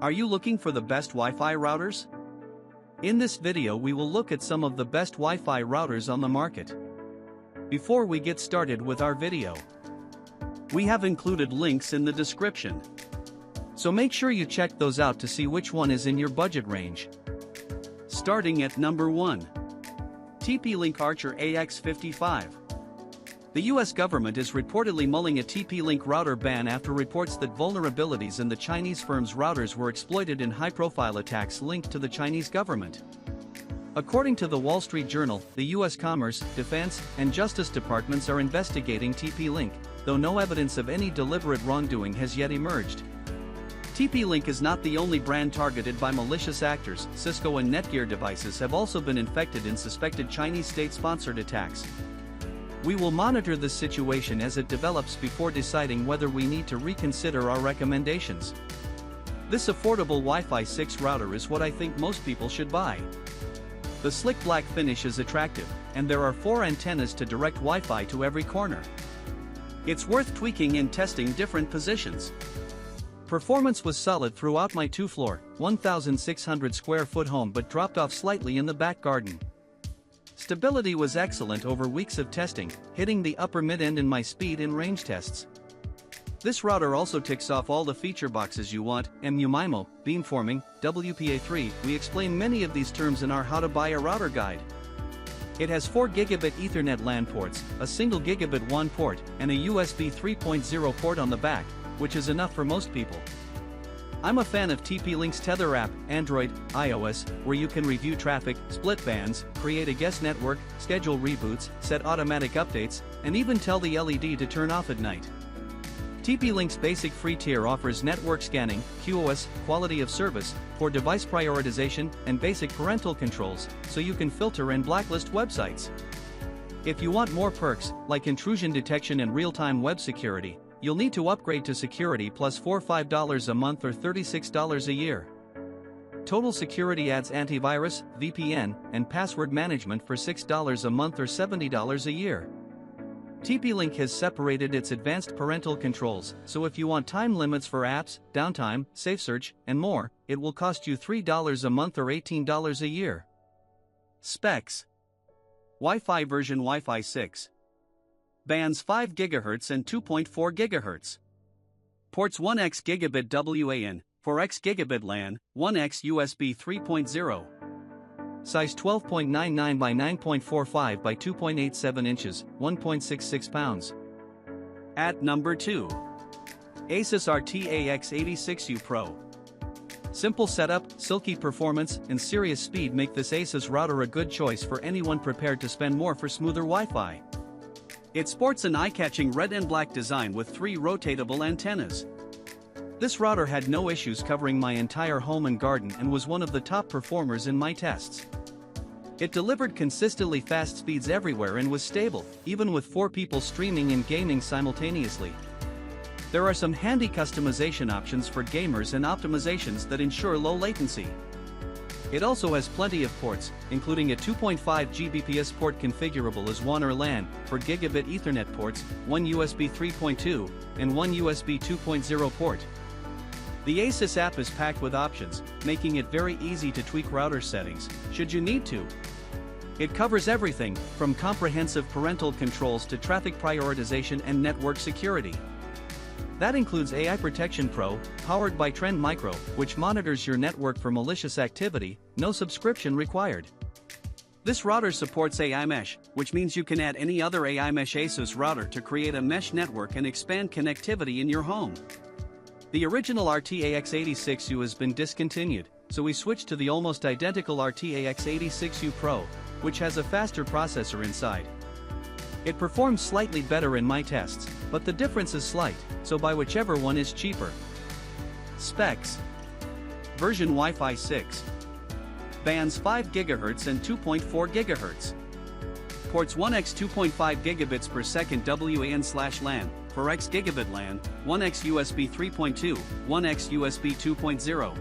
Are you looking for the best Wi-Fi routers? In this video we will look at some of the best Wi-Fi routers on the market. Before we get started with our video, we have included links in the description. So make sure you check those out to see which one is in your budget range. Starting at number 1. TP-Link Archer AX55. The US government is reportedly mulling a TP-Link router ban after reports that vulnerabilities in the Chinese firm's routers were exploited in high-profile attacks linked to the Chinese government. According to the Wall Street Journal, the US Commerce, Defense, and Justice Departments are investigating TP-Link, though no evidence of any deliberate wrongdoing has yet emerged. TP-Link is not the only brand targeted by malicious actors. Cisco and Netgear devices have also been infected in suspected Chinese state-sponsored attacks. We will monitor this situation as it develops before deciding whether we need to reconsider our recommendations. This affordable Wi-Fi 6 router is what I think most people should buy. The slick black finish is attractive, and there are 4 antennas to direct Wi-Fi to every corner. It's worth tweaking and testing different positions. Performance was solid throughout my 2-floor, 1,600 square foot home but dropped off slightly in the back garden. Stability was excellent over weeks of testing, hitting the upper mid-end in my speed and range tests. This router also ticks off all the feature boxes you want: MU-MIMO, beamforming, WPA3. We explain many of these terms in our How to Buy a Router guide. It has 4 gigabit Ethernet LAN ports, a single gigabit WAN port, and a USB 3.0 port on the back, which is enough for most people. I'm a fan of TP-Link's Tether app, Android, iOS, where you can review traffic, split bands, create a guest network, schedule reboots, set automatic updates, and even tell the LED to turn off at night. TP-Link's basic free tier offers network scanning, QoS, quality of service, for device prioritization, and basic parental controls, so you can filter and blacklist websites. If you want more perks, like intrusion detection and real-time web security, you'll need to upgrade to Security Plus for $5 a month or $36 a year. Total Security adds antivirus, VPN, and password management for $6 a month or $70 a year. TP-Link has separated its advanced parental controls, so if you want time limits for apps, downtime, safe search, and more, it will cost you $3 a month or $18 a year. Specs: Wi-Fi version Wi-Fi 6. Bands 5 GHz and 2.4 GHz. Ports 1x gigabit WAN, 4x gigabit LAN, 1x USB 3.0. Size 12.99 by 9.45 by 2.87 inches, 1.66 pounds. At number 2. Asus RT-AX86U Pro. Simple setup, silky performance, and serious speed make this Asus router a good choice for anyone prepared to spend more for smoother Wi-Fi. It sports an eye-catching red and black design with 3 rotatable antennas. This router had no issues covering my entire home and garden and was one of the top performers in my tests. It delivered consistently fast speeds everywhere and was stable, even with 4 people streaming and gaming simultaneously. There are some handy customization options for gamers and optimizations that ensure low latency. It also has plenty of ports, including a 2.5 Gbps port configurable as WAN or LAN, for gigabit Ethernet ports, 1 USB 3.2, and 1 USB 2.0 port. The Asus app is packed with options, making it very easy to tweak router settings, should you need to. It covers everything, from comprehensive parental controls to traffic prioritization and network security. That includes AI Protection Pro, powered by Trend Micro, which monitors your network for malicious activity, no subscription required. This router supports AI Mesh, which means you can add any other AI Mesh Asus router to create a mesh network and expand connectivity in your home. The original RT-AX86U has been discontinued, so we switched to the almost identical RT-AX86U Pro, which has a faster processor inside. It performs slightly better in my tests, but the difference is slight, so buy whichever one is cheaper. Specs: Version Wi-Fi 6. Bands 5 GHz and 2.4 GHz. Ports 1x 2.5 gigabits per second WAN/LAN, 4x gigabit LAN, 1x USB 3.2, 1x USB 2.0.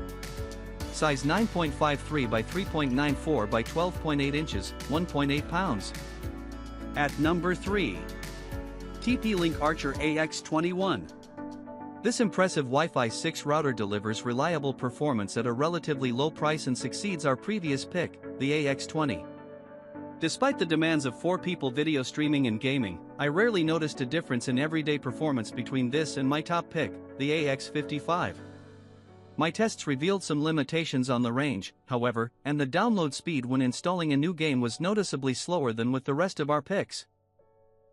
Size 9.53 by 3.94 by 12.8 inches, 1.8 pounds. At number 3. TP-Link Archer AX21. This impressive Wi-Fi 6 router delivers reliable performance at a relatively low price and succeeds our previous pick, the AX20. Despite the demands of 4 people video streaming and gaming, I rarely noticed a difference in everyday performance between this and my top pick, the AX55. My tests revealed some limitations on the range, however, and the download speed when installing a new game was noticeably slower than with the rest of our picks.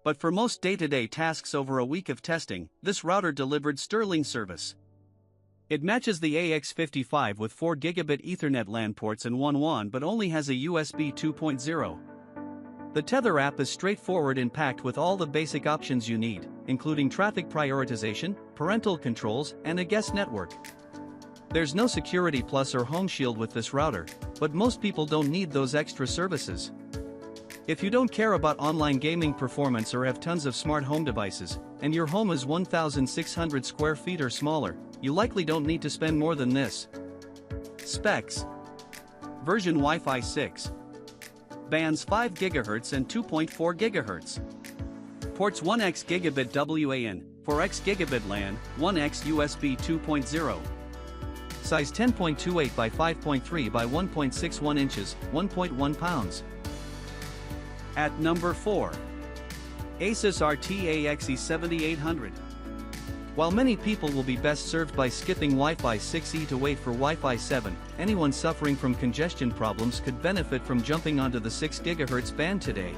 But for most day-to-day tasks over a week of testing, this router delivered sterling service. It matches the AX55 with 4 gigabit Ethernet LAN ports and 1 WAN but only has a USB 2.0. The Tether app is straightforward and packed with all the basic options you need, including traffic prioritization, parental controls, and a guest network. There's no Security Plus or Home Shield with this router, but most people don't need those extra services. If you don't care about online gaming performance or have tons of smart home devices, and your home is 1,600 square feet or smaller, you likely don't need to spend more than this. Specs: Version Wi-Fi 6. Bands 5 GHz and 2.4 GHz. Ports 1x gigabit WAN, 4x gigabit LAN, 1x USB 2.0. Size 10.28 by 5.3 by 1.61 inches, 1.1 pounds. At number 4. Asus RT-AXE7800. While many people will be best served by skipping Wi-Fi 6E to wait for Wi-Fi 7, anyone suffering from congestion problems could benefit from jumping onto the 6 GHz band today.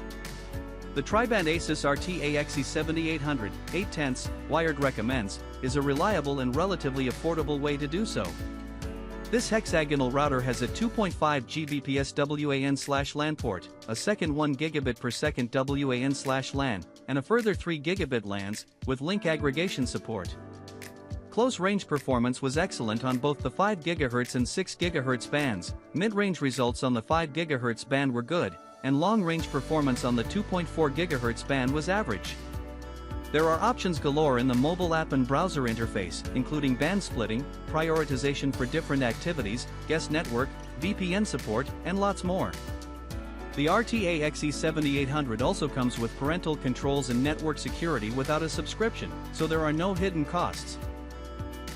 The tri-band Asus RT-AXE7800, 8/10 wired recommends, is a reliable and relatively affordable way to do so. This hexagonal router has a 2.5 Gbps WAN/LAN port, a second 1 gigabit per second WAN/LAN, and a further 3 gigabit LANs, with link aggregation support. Close range performance was excellent on both the 5 GHz and 6 GHz bands, mid-range results on the 5 GHz band were good, and long-range performance on the 2.4 GHz band was average. There are options galore in the mobile app and browser interface, including band splitting, prioritization for different activities, guest network, VPN support, and lots more. The RT-AXE7800 also comes with parental controls and network security without a subscription, so there are no hidden costs.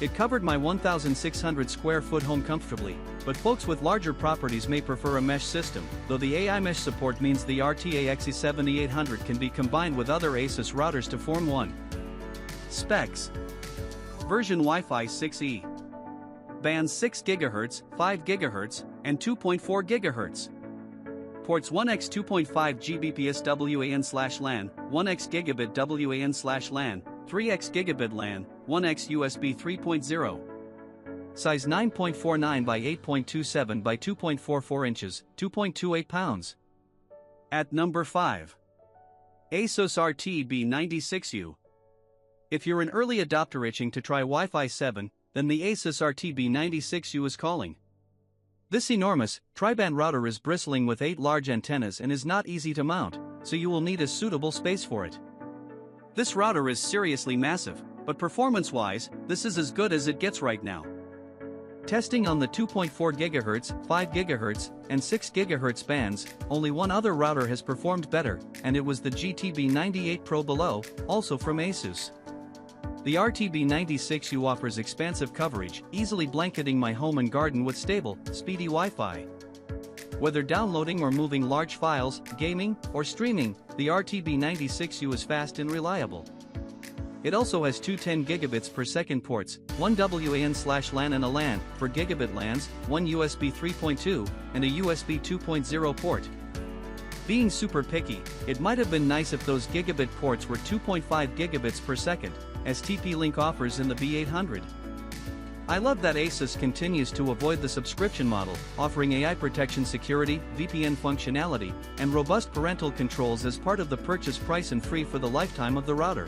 It covered my 1,600 square foot home comfortably, but folks with larger properties may prefer a mesh system, though the AI mesh support means the RT-AXE7800 can be combined with other Asus routers to form one. Specs: Version Wi-Fi 6E. Bands 6 GHz, 5 GHz, and 2.4 GHz. Ports 1x 2.5 Gbps WAN/LAN, 1x gigabit WAN/LAN, 3x gigabit LAN, 1x USB 3.0. Size 9.49 by 8.27 by 2.44 inches, 2.28 pounds. At number 5. Asus RT-BE96U. If you're an early adopter itching to try Wi-Fi 7, then the Asus RT-BE96U is calling. This enormous, tri-band router is bristling with 8 large antennas and is not easy to mount, so you will need a suitable space for it. This router is seriously massive, but performance-wise, this is as good as it gets right now. Testing on the 2.4 GHz, 5 GHz, and 6 GHz bands, only one other router has performed better, and it was the GT-BE98 Pro below, also from Asus. The RT-BE96U offers expansive coverage, easily blanketing my home and garden with stable, speedy Wi-Fi. Whether downloading or moving large files, gaming, or streaming, the RT-BE96U is fast and reliable. It also has two 10 gigabits per second ports, one WAN/LAN and a LAN, for gigabit LANs, one USB 3.2, and a USB 2.0 port. Being super picky, it might have been nice if those gigabit ports were 2.5 gigabits per second, as TP-Link offers in the B800. I love that Asus continues to avoid the subscription model, offering AI protection security, VPN functionality, and robust parental controls as part of the purchase price and free for the lifetime of the router.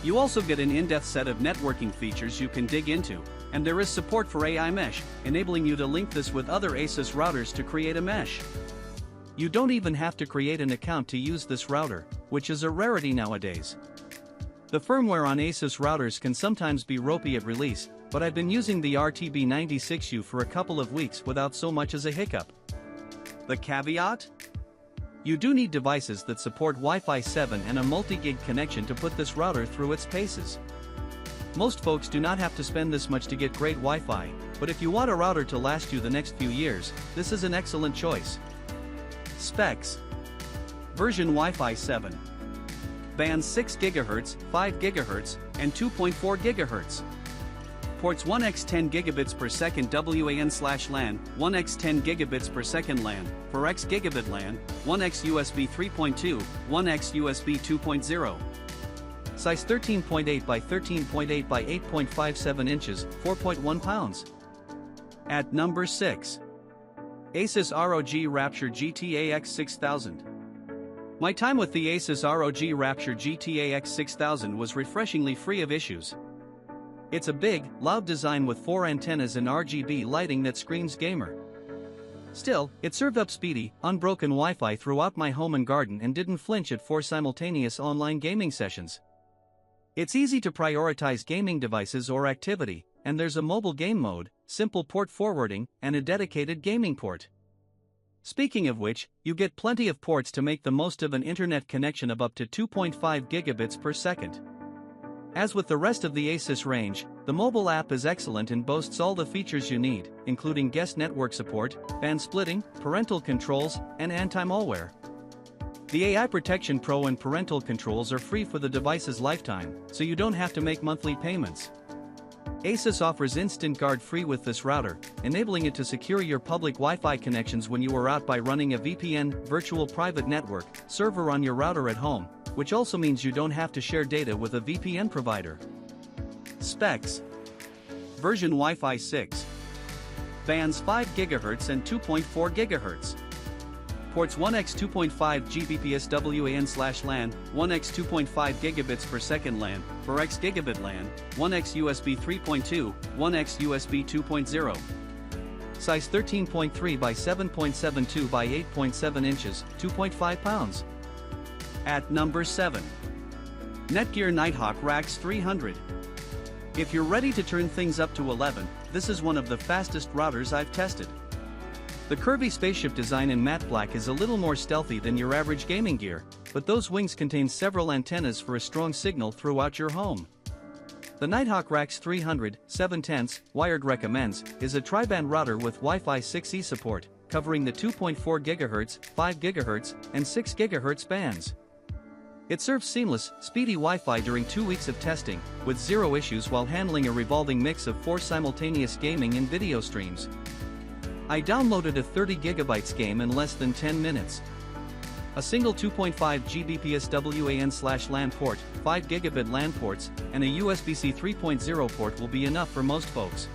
You also get an in-depth set of networking features you can dig into, and there is support for AI mesh, enabling you to link this with other Asus routers to create a mesh. You don't even have to create an account to use this router, which is a rarity nowadays. The firmware on Asus routers can sometimes be ropey at release, but I've been using the RT-BE96U for a couple of weeks without so much as a hiccup. The caveat? You do need devices that support Wi-Fi 7 and a multi-gig connection to put this router through its paces. Most folks do not have to spend this much to get great Wi-Fi, but if you want a router to last you the next few years, this is an excellent choice. Specs. Version Wi-Fi 7. Bands 6 GHz, 5 GHz, and 2.4 GHz. Ports 1x10 gigabits per second WAN/LAN, 1x10 gigabits per second LAN, 4x gigabit LAN, 1x USB 3.2, 1x USB 2.0. Size 13.8 by 13.8 by 8.57 inches, 4.1 pounds. At number 6. Asus ROG Rapture RT-AX6000. My time with the Asus ROG Rapture RT-AX6000 was refreshingly free of issues. It's a big, loud design with 4 antennas and RGB lighting that screams gamer. Still, it served up speedy, unbroken Wi-Fi throughout my home and garden and didn't flinch at 4 simultaneous online gaming sessions. It's easy to prioritize gaming devices or activity, and there's a mobile game mode, simple port forwarding, and a dedicated gaming port. Speaking of which, you get plenty of ports to make the most of an internet connection of up to 2.5 gigabits per second. As with the rest of the Asus range, the mobile app is excellent and boasts all the features you need, including guest network support, band splitting, parental controls, and anti-malware. The AI Protection Pro and parental controls are free for the device's lifetime, so you don't have to make monthly payments. Asus offers Instant Guard free with this router, enabling it to secure your public Wi-Fi connections when you are out by running a VPN, virtual private network, server on your router at home, which also means you don't have to share data with a VPN provider. Specs. Version Wi-Fi 6. Bands 5 GHz and 2.4 GHz. Ports 1x 2.5 Gbps WAN/LAN, 1x 2.5 gigabits per second LAN, 4x gigabit LAN, 1x USB 3.2, 1x USB 2.0. Size 13.3 by 7.72 by 8.7 inches, 2.5 pounds. At number 7. Netgear Nighthawk RTX 300. If you're ready to turn things up to 11, this is one of the fastest routers I've tested. The curvy spaceship design in matte black is a little more stealthy than your average gaming gear, but those wings contain several antennas for a strong signal throughout your home. The Nighthawk RTX 300, 7/10, wired recommends, is a tri-band router with Wi-Fi 6E support, covering the 2.4 GHz, 5 GHz, and 6 GHz bands. It serves seamless, speedy Wi-Fi during 2 weeks of testing, with zero issues while handling a revolving mix of 4 simultaneous gaming and video streams. I downloaded a 30 GB game in less than 10 minutes. A single 2.5 Gbps WAN/LAN port, 5 gigabit LAN ports, and a USB-C 3.0 port will be enough for most folks.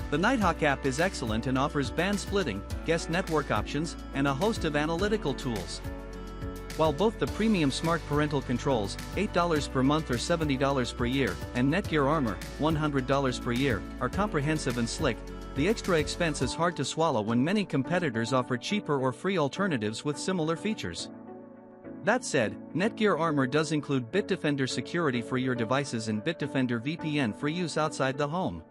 The Nighthawk app is excellent and offers band splitting, guest network options, and a host of analytical tools. While both the premium smart parental controls, $8 per month or $70 per year, and Netgear Armor, $100 per year, are comprehensive and slick, the extra expense is hard to swallow when many competitors offer cheaper or free alternatives with similar features. That said, Netgear Armor does include Bitdefender security for your devices and Bitdefender VPN for use outside the home.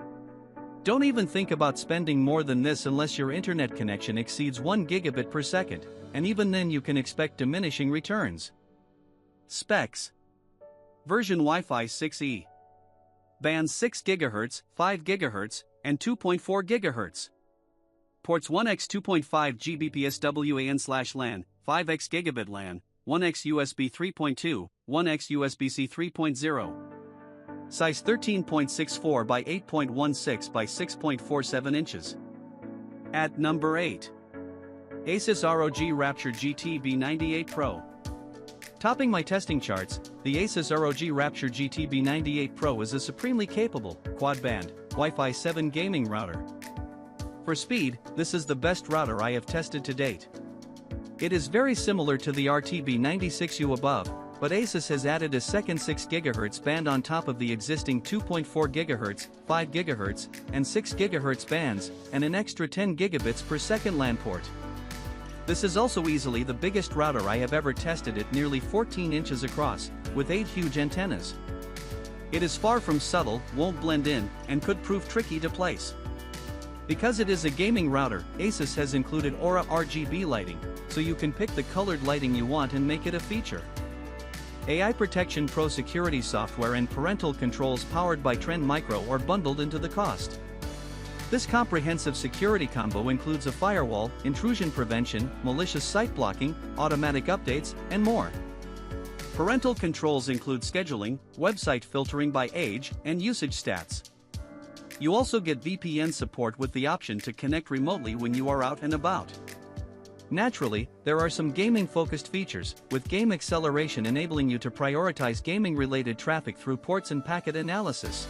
Don't even think about spending more than this unless your internet connection exceeds 1 gigabit per second, and even then you can expect diminishing returns. Specs. Version Wi-Fi 6E. Bands 6 GHz, 5 GHz, and 2.4 GHz. Ports 1x 2.5 Gbps WAN/LAN, 5x gigabit LAN, 1x USB 3.2, 1x USB-C 3.0. Size 13.64 by 8.16 by 6.47 inches. At number 8. Asus ROG Rapture RT-BE96U Pro. Topping my testing charts, the Asus ROG Rapture RT-BE96U Pro is a supremely capable, quad-band, Wi-Fi 7 gaming router. For speed, this is the best router I have tested to date. It is very similar to the RT-BE96U above, but Asus has added a second 6 GHz band on top of the existing 2.4 GHz, 5 GHz, and 6 GHz bands, and an extra 10 gigabits per second LAN port. This is also easily the biggest router I have ever tested at nearly 14 inches across, with 8 huge antennas. It is far from subtle, won't blend in, and could prove tricky to place. Because it is a gaming router, Asus has included Aura RGB lighting, so you can pick the colored lighting you want and make it a feature. AI Protection Pro security software and parental controls powered by Trend Micro are bundled into the cost. This comprehensive security combo includes a firewall, intrusion prevention, malicious site blocking, automatic updates, and more. Parental controls include scheduling, website filtering by age, and usage stats. You also get VPN support with the option to connect remotely when you are out and about. Naturally, there are some gaming-focused features, with game acceleration enabling you to prioritize gaming-related traffic through ports and packet analysis.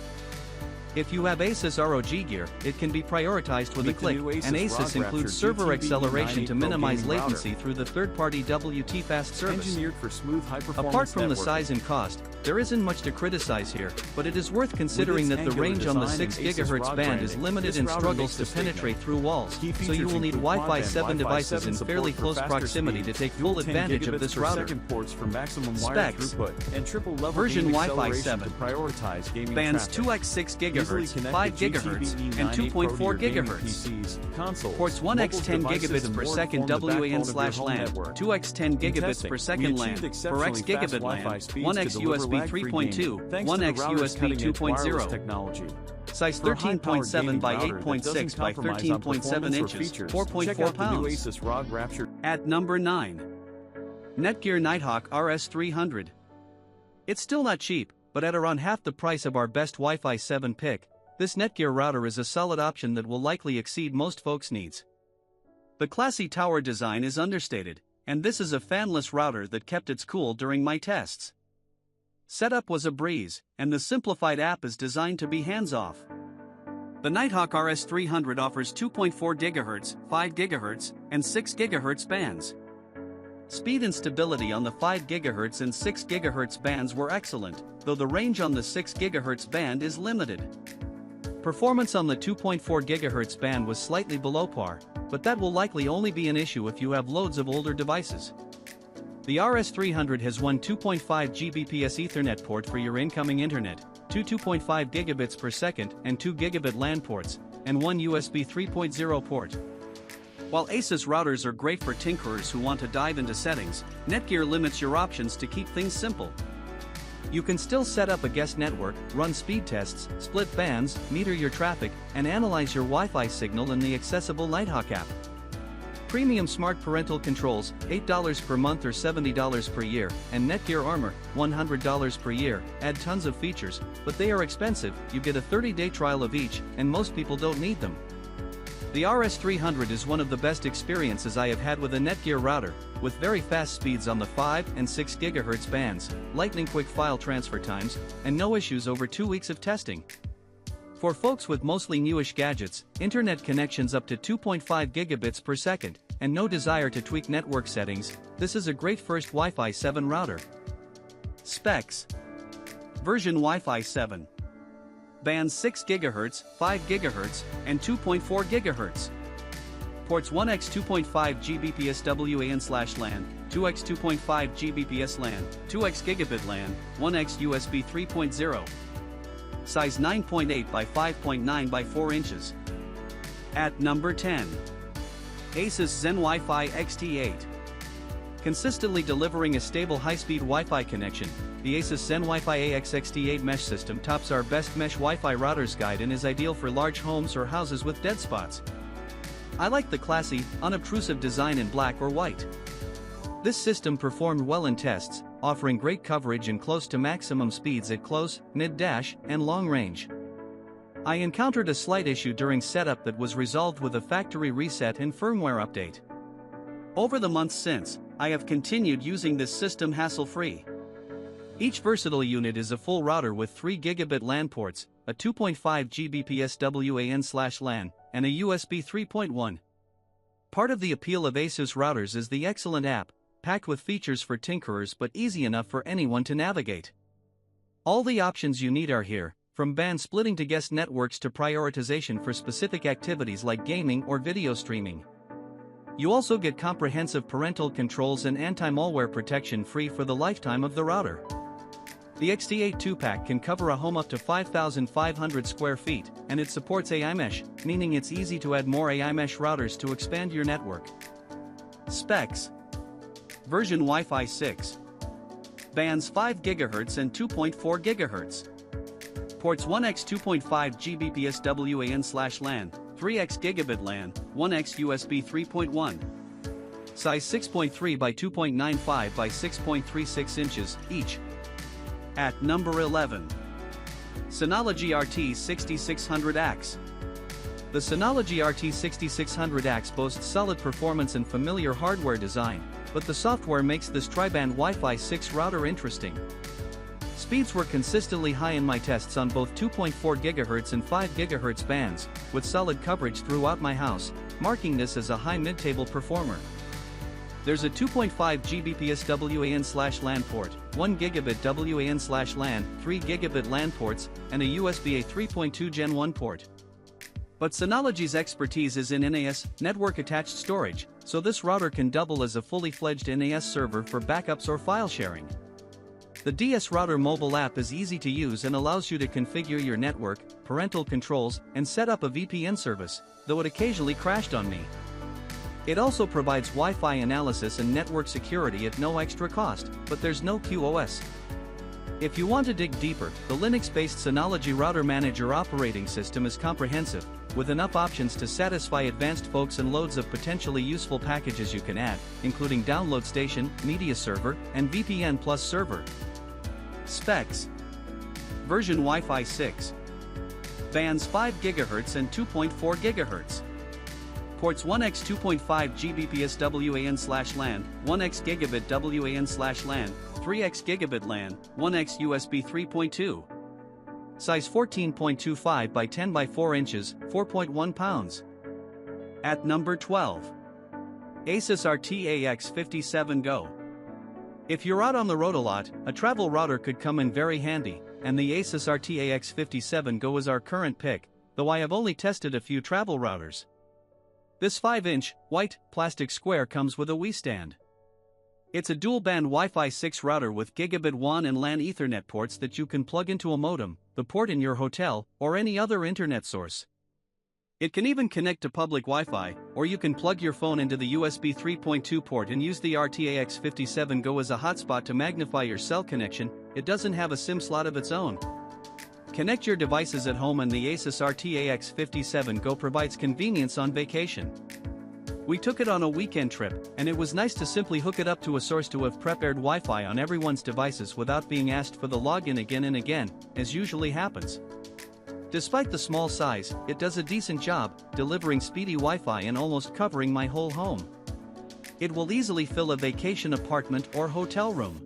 If you have Asus ROG gear, it can be prioritized with a click, and Asus includes server acceleration to minimize latency through the third-party WT Fast service. Engineered for smooth high-performance Apart from the networking. size and cost, there isn't much to criticize here, but it is worth considering that the range on the 6 GHz band is limited and struggles to penetrate through walls, so you will need Wi-Fi 7 devices in fairly close proximity to take full advantage of this router. Ports for maximum Specs: and triple-level version game Wi-Fi acceleration 7, to prioritize gaming bands traffic. 2x6 GHz, Easily 5 connected GHz, GTB and 9A 2.4 Pro to your gaming GHz. PCs, consoles, Ports mobile 1x10 devices, gigabits and per more second form the backbone of your WAN/LAN, home network. 2x10 gigabits testing, per we second LAN, achieved 4x exceptionally gigabit fast LAN, Wi-Fi speeds 1x to deliver USB lag-free 3.2, gaming, thanks to the 1x router's USB cutting-edge wireless 2.0. technology. Size For a high-powered 13.7 gaming by router that 8.6 doesn't by compromise on 13.7 performance or inches, features, 4.4 check out the new pounds. Asus ROG Rapture. At number 9. Netgear Nighthawk RS300. It's still not cheap, but at around half the price of our best Wi-Fi 7 pick, this Netgear router is a solid option that will likely exceed most folks' needs. The classy tower design is understated, and this is a fanless router that kept its cool during my tests. Setup was a breeze, and the simplified app is designed to be hands-off. The Nighthawk RS300 offers 2.4 GHz, 5 GHz, and 6 GHz bands. Speed and stability on the 5 GHz and 6 GHz bands were excellent, though the range on the 6 GHz band is limited. Performance on the 2.4 GHz band was slightly below par, but that will likely only be an issue if you have loads of older devices. The RS300 has one 2.5 Gbps Ethernet port for your incoming internet, two 2.5 gigabits per second and 2 gigabit LAN ports, and one USB 3.0 port. While Asus routers are great for tinkerers who want to dive into settings, Netgear limits your options to keep things simple. You can still set up a guest network, run speed tests, split bands, meter your traffic, and analyze your Wi-Fi signal in the accessible Nighthawk app. Premium smart parental controls, $8 per month or $70 per year, and Netgear Armor, $100 per year, add tons of features, but they are expensive. You get a 30-day trial of each, and most people don't need them. The RS300 is one of the best experiences I have had with a Netgear router, with very fast speeds on the 5 and 6 GHz bands, lightning-quick file transfer times, and no issues over 2 weeks of testing. For folks with mostly newish gadgets, internet connections up to 2.5 gigabits per second, and no desire to tweak network settings, this is a great first Wi-Fi 7 router. Specs: version Wi-Fi 7. Bands 6 GHz, 5 GHz, and 2.4 GHz. Ports 1x 2.5 Gbps WAN/LAN, 2x 2.5 Gbps LAN, 2x gigabit LAN, 1x USB 3.0. Size 9.8 by 5.9 by 4 inches. At number 10. Asus ZenWiFi XT8. Consistently delivering a stable high-speed Wi-Fi connection, the Asus ZenWiFi AX68 mesh system tops our best mesh Wi-Fi routers guide and is ideal for large homes or houses with dead spots. I like the classy, unobtrusive design in black or white. This system performed well in tests, offering great coverage and close to maximum speeds at close, mid-dash, and long range. I encountered a slight issue during setup that was resolved with a factory reset and firmware update. Over the months since, I have continued using this system hassle-free. Each versatile unit is a full router with 3 gigabit LAN ports, a 2.5 Gbps WAN/LAN, and a USB 3.1. Part of the appeal of Asus routers is the excellent app, packed with features for tinkerers but easy enough for anyone to navigate. All the options you need are here, from band splitting to guest networks to prioritization for specific activities like gaming or video streaming. You also get comprehensive parental controls and anti-malware protection free for the lifetime of the router. The XT8 2-pack can cover a home up to 5,500 square feet, and it supports AI mesh, meaning it's easy to add more AI mesh routers to expand your network. Specs: version Wi-Fi 6. Bands 5 GHz and 2.4 GHz. Ports 1x 2.5 Gbps WAN/LAN, 3x Gigabit LAN, 1x USB 3.1. Size 6.3 by 2.95 by 6.36 inches each. At number 11. Synology RT6600ax. The Synology RT6600ax boasts solid performance and familiar hardware design, but the software makes this tri-band Wi-Fi 6 router interesting. Speeds were consistently high in my tests on both 2.4 GHz and 5 GHz bands, with solid coverage throughout my house, marking this as a high mid-table performer. There's a 2.5 Gbps WAN/LAN port, 1 Gigabit WAN/LAN, 3 Gigabit LAN ports, and a USB 3.2 Gen 1 port. But Synology's expertise is in NAS, network-attached storage, so this router can double as a fully fledged NAS server for backups or file sharing. The DS Router mobile app is easy to use and allows you to configure your network, parental controls, and set up a VPN service, though it occasionally crashed on me. It also provides Wi-Fi analysis and network security at no extra cost, but there's no QoS. If you want to dig deeper, the Linux-based Synology Router Manager operating system is comprehensive, with enough options to satisfy advanced folks and loads of potentially useful packages you can add, including Download Station, Media Server, and VPN Plus Server. Specs. Version Wi-Fi 6. Bands 5 GHz and 2.4 GHz. Ports 1x 2.5 Gbps WAN/LAN, 1x Gigabit WAN/LAN, 3x Gigabit LAN, 1x USB 3.2. Size 14.25 by 10 by 4 inches, 4.1 pounds. At number 12. Asus RT-AX57 Go. If you're out on the road a lot, a travel router could come in very handy, and the Asus RT-AX57 Go is our current pick, though I have only tested a few travel routers. This 5-inch, white, plastic square comes with a Wii stand. It's a dual-band Wi-Fi 6 router with Gigabit WAN and LAN Ethernet ports that you can plug into a modem, the port in your hotel, or any other internet source. It can even connect to public Wi-Fi, or you can plug your phone into the USB 3.2 port and use the RT-AX57 Go as a hotspot to magnify your cell connection. It doesn't have a SIM slot of its own. Connect your devices at home, and the Asus RT-AX57 Go provides convenience on vacation. We took it on a weekend trip, and it was nice to simply hook it up to a source to have prepared Wi-Fi on everyone's devices without being asked for the login again and again, as usually happens. Despite the small size, it does a decent job, delivering speedy Wi-Fi and almost covering my whole home. It will easily fill a vacation apartment or hotel room.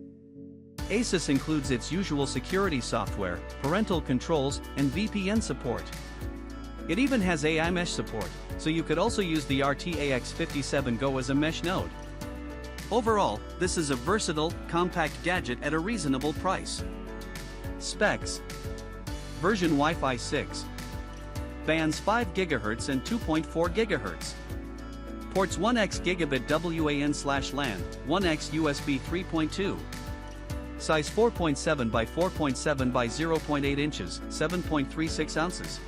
Asus includes its usual security software, parental controls, and VPN support. It even has AI mesh support, so you could also use the RT-AX57 Go as a mesh node. Overall, this is a versatile, compact gadget at a reasonable price. Specs. Version Wi-Fi 6. Bands 5 GHz and 2.4 GHz. Ports 1x Gigabit WAN/LAN, 1x USB 3.2. Size 4.7 by 4.7 by 0.8 inches, 7.36 ounces.